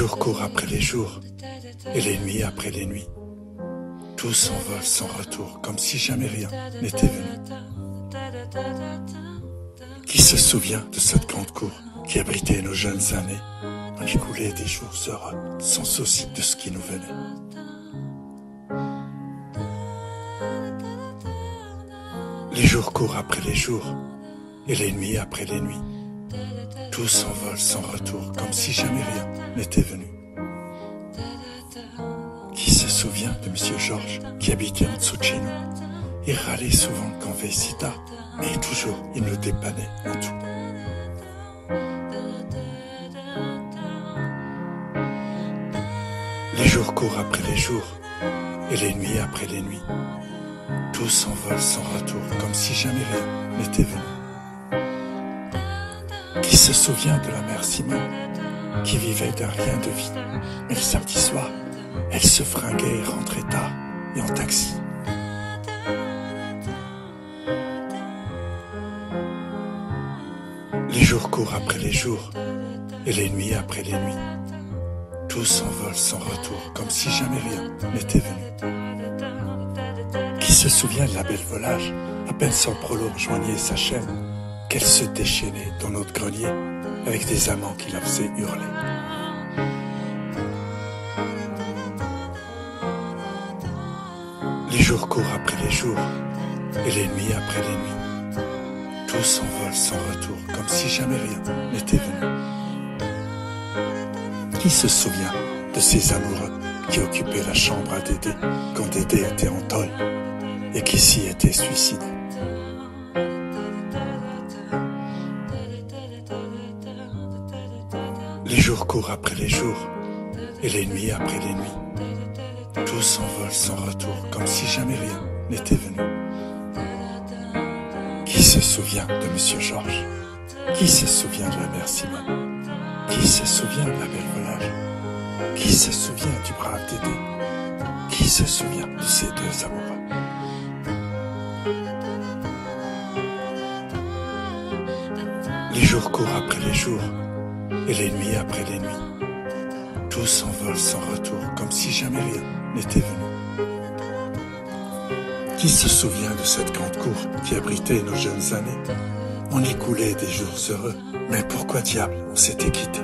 jours courent après les jours, et les nuits après les nuits. Tout s'envole sans retour, comme si jamais rien n'était venu. Qui se souvient de cette grande cour qui abritait nos jeunes années? On y coulait des jours heureux, sans souci de ce qui nous venait. Les jours courent après les jours, et les nuits après les nuits. Tout s'envole sans retour, comme si jamais rien n'était venu. Qui se souvient de Monsieur Georges, qui habitait en dessous de chez nous? Il râlait souvent quand Vésita, mais toujours il nous dépannait en tout. Les jours courent après les jours, et les nuits après les nuits. Tout s'envole sans retour, comme si jamais rien n'était venu. Qui se souvient de la mère Simone, qui vivait d'un rien de vie, mais le samedi soir, elle se fringuait et rentrait tard, et en taxi. Les jours courent après les jours, et les nuits après les nuits. Tout s'envole sans retour, comme si jamais rien n'était venu. Qui se souvient de la belle volage, à peine son prolo joignait sa chaîne, qu'elle se déchaînait dans notre grenier, avec des amants qui la faisaient hurler. Les jours courent après les jours, et les nuits après les nuits. Tout s'envole sans retour, comme si jamais rien n'était venu. Qui se souvient de ces amoureux qui occupaient la chambre à Dédé quand Dédé était en tôle et qui s'y était suicidé? Les jours courent après les jours, et les nuits après les nuits. Tout s'envole sans retour, comme si jamais rien n'était venu. Qui se souvient de Monsieur Georges? Qui se souvient de la mère Simone? Qui se souvient de la belle volage? Qui se souvient du brave Dédé? Qui se souvient de ces deux amoureux? Les jours courent après les jours, et les nuits après les nuits. Tout s'envole sans retour, comme si jamais rien n'était venu. Qui se souvient de cette grande cour qui abritait nos jeunes années? On y coulait des jours heureux, mais pourquoi diable on s'était quitté?